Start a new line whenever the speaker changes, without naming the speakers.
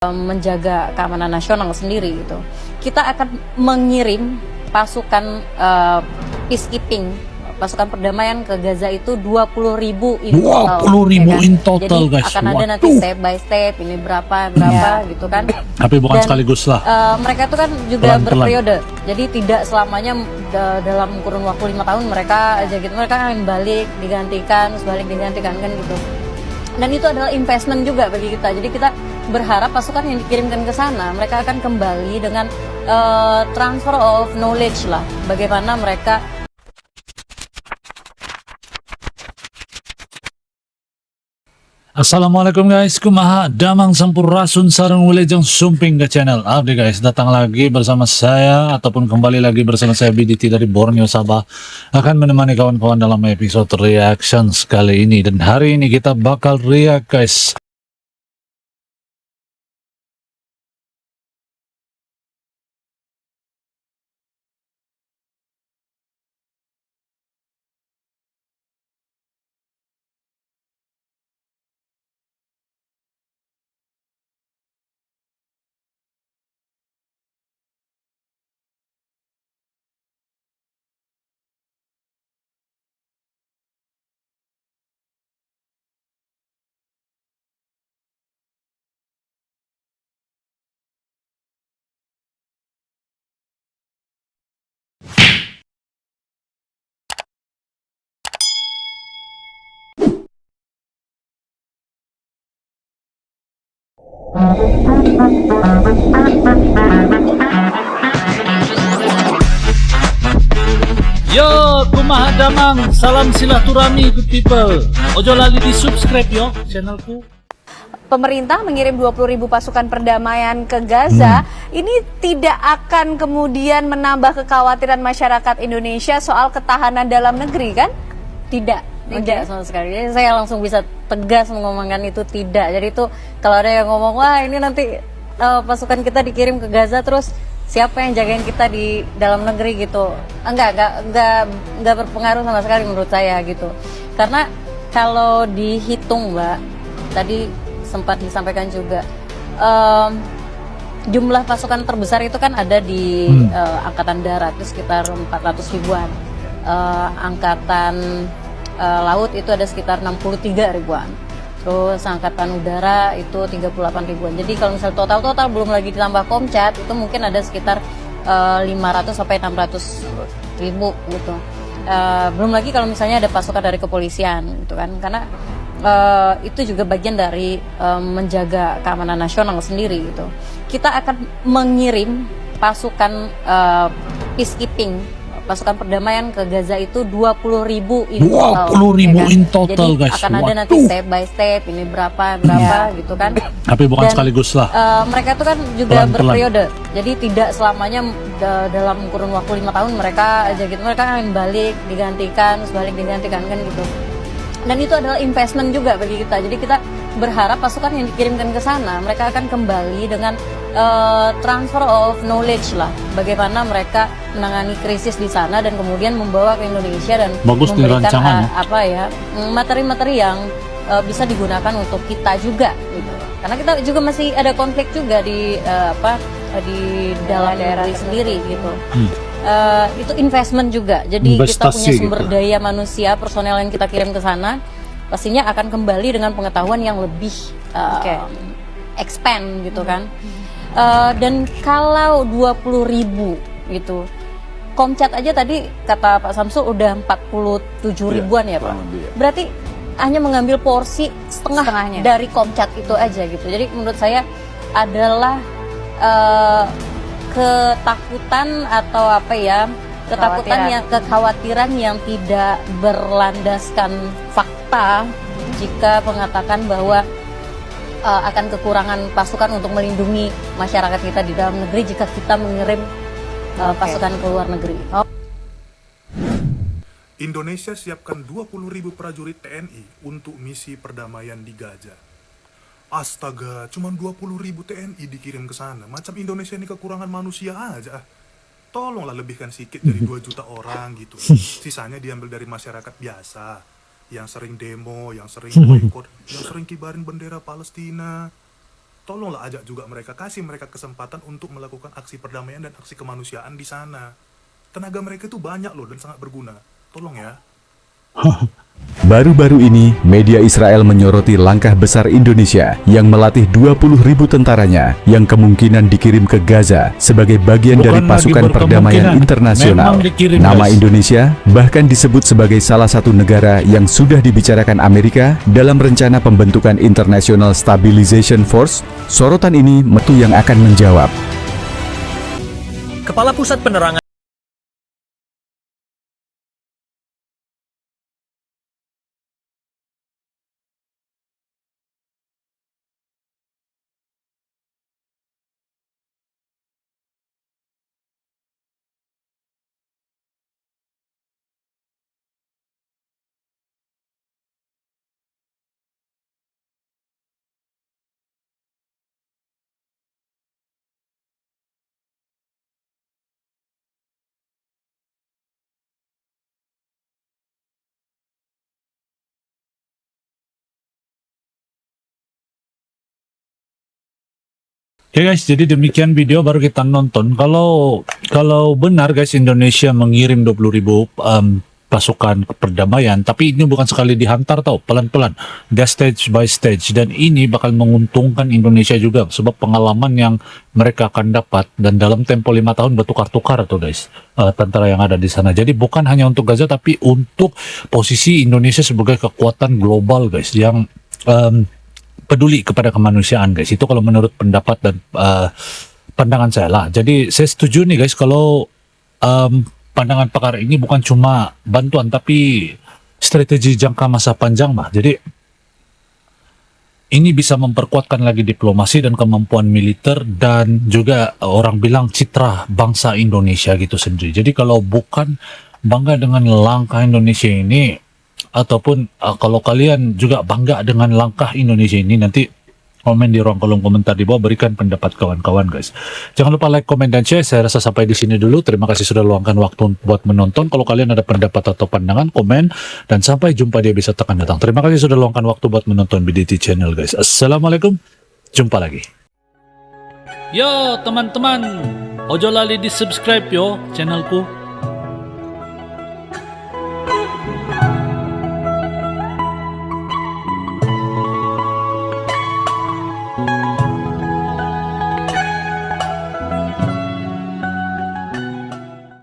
menjaga keamanan nasional sendiri gitu. Kita akan mengirim pasukan peacekeeping, pasukan perdamaian ke Gaza itu 20.000 in total.
20.000
ya kan?
in total,
Jadi
guys.
akan ada nanti step by step, ini berapa gitu kan.
Tapi bukan
Dan,
sekaligus lah.
mereka itu kan juga
Pelan-pelan.
berperiode. Jadi tidak selamanya dalam kurun waktu 5 tahun mereka aja gitu. Mereka akan balik, digantikan, terus balik digantikan kan gitu. Dan itu adalah investment juga bagi kita. Jadi kita berharap pasukan yang dikirimkan ke sana mereka akan kembali dengan transfer of knowledge lah, bagaimana mereka.
Assalamualaikum guys, kumaha damang sampurasun sareng wilujeng sumping ke channel Abdi guys. Datang lagi bersama saya ataupun kembali lagi bersama saya BDT dari Borneo Sabah, akan menemani kawan-kawan dalam episode reactions kali ini. Dan hari ini kita bakal react guys. Yo, kumaha damang, salam silaturahmi good people. Ojo lali di subscribe yo channelku.
Pemerintah mengirim 20.000 pasukan perdamaian ke Gaza, ini tidak akan kemudian menambah kekhawatiran masyarakat Indonesia soal ketahanan dalam negeri kan?
Tidak sama sekali. Jadi saya langsung bisa tegas mengomongkan itu tidak. Jadi itu kalau ada yang ngomong, wah ini nanti pasukan kita dikirim ke Gaza terus siapa yang jagain kita di dalam negeri gitu. Enggak berpengaruh sama sekali menurut saya gitu. Karena kalau dihitung Mbak, tadi sempat disampaikan juga jumlah pasukan terbesar itu kan ada di Angkatan Darat itu sekitar 400 ribuan. Angkatan laut itu ada sekitar 63 ribuan. Terus angkatan udara itu 38 ribuan. Jadi kalau misalnya total belum lagi ditambah Komcat itu mungkin ada sekitar 500 sampai 600 ribu gitu. Belum lagi kalau misalnya ada pasukan dari kepolisian gitu kan. Karena itu juga bagian dari menjaga keamanan nasional sendiri gitu. Kita akan mengirim pasukan peacekeeping, pasukan perdamaian ke Gaza itu 20.000 in total.
20.000
kan?
in total,
Jadi
guys.
akan ada nanti step by step, ini berapa gitu kan.
Tapi bukan
Dan,
sekaligus lah.
mereka itu kan juga
Pelan-pelan.
berperiode. Jadi tidak selamanya dalam kurun waktu 5 tahun mereka aja gitu. Mereka akan balik, digantikan, terus balik digantikan kan gitu. Dan itu adalah investment juga bagi kita. Jadi kita berharap pasukan yang dikirimkan ke sana mereka akan kembali dengan transfer of knowledge lah, bagaimana mereka menangani krisis di sana dan kemudian membawa ke Indonesia dan
Bagus nih
memberikan
rancangan.
materi-materi yang bisa digunakan untuk kita juga gitu. Karena kita juga masih ada konflik juga di di dalam negeri sendiri gitu. Itu investment juga. Jadi kita punya sumber
gitu.
daya manusia, personel yang kita kirim ke sana pastinya akan kembali dengan pengetahuan yang lebih expand gitu kan. Dan kalau 20.000 gitu, Komcat aja tadi kata Pak Samsul udah 47 ribuan ya Pak. Berarti hanya mengambil porsi setengahnya dari Komcat itu aja gitu. Jadi menurut saya adalah ketakutan atau kekhawatiran yang tidak berlandaskan fakta jika mengatakan bahwa akan kekurangan pasukan untuk melindungi masyarakat kita di dalam negeri jika kita mengirim pasukan ke luar negeri.
Indonesia siapkan 20.000 prajurit TNI untuk misi perdamaian di Gaza. Astaga, cuma 20.000 TNI dikirim ke sana. Macam Indonesia ini kekurangan manusia aja. Tolonglah lebihkan sedikit dari 2 juta orang gitu. Sisanya diambil dari masyarakat biasa, yang sering demo, yang sering boikot, yang sering kibarin bendera Palestina. Tolonglah ajak juga mereka, kasih mereka kesempatan untuk melakukan aksi perdamaian dan aksi kemanusiaan di sana. Tenaga mereka itu banyak loh dan sangat berguna. Tolong ya.
Baru-baru ini, media Israel menyoroti langkah besar Indonesia yang melatih 20.000 tentaranya yang kemungkinan dikirim ke Gaza sebagai bagian dari
Bukan
pasukan
lagi
perdamaian
berkemungkinan,
internasional.
memang dikirim,
Nama
guys.
Indonesia bahkan disebut sebagai salah satu negara yang sudah dibicarakan Amerika dalam rencana pembentukan International Stabilization Force. Sorotan ini metu yang akan menjawab.
Kepala Pusat Penerangan
Oke guys, jadi demikian video baru kita nonton. Kalau benar guys Indonesia mengirim 20.000 pasukan perdamaian, tapi ini bukan sekali dihantar tau, pelan-pelan, dia stage by stage, dan ini bakal menguntungkan Indonesia juga sebab pengalaman yang mereka akan dapat dan dalam tempo 5 tahun bertukar-tukar tuh guys tentara yang ada di sana. Jadi bukan hanya untuk Gaza tapi untuk posisi Indonesia sebagai kekuatan global guys yang peduli kepada kemanusiaan guys. Itu kalau menurut pendapat dan pandangan saya lah. Jadi saya setuju nih guys kalau pandangan pakar ini bukan cuma bantuan tapi strategi jangka masa panjang mah. Jadi ini bisa memperkuatkan lagi diplomasi dan kemampuan militer dan juga orang bilang citra bangsa Indonesia gitu sendiri. Jadi kalau bukan bangga dengan langkah Indonesia ini, ataupun kalau kalian juga bangga dengan langkah Indonesia ini, nanti komen di ruang kolom komentar di bawah, berikan pendapat kawan-kawan guys. Jangan lupa like, komen, dan share. Saya rasa sampai di sini dulu. Terima kasih sudah luangkan waktu buat menonton. Kalau kalian ada pendapat atau pandangan, komen, dan sampai jumpa di episode akan datang. Terima kasih sudah luangkan waktu buat menonton BDT channel guys. Assalamualaikum, jumpa lagi. Yo teman-teman, ojo lali di subscribe yo channelku.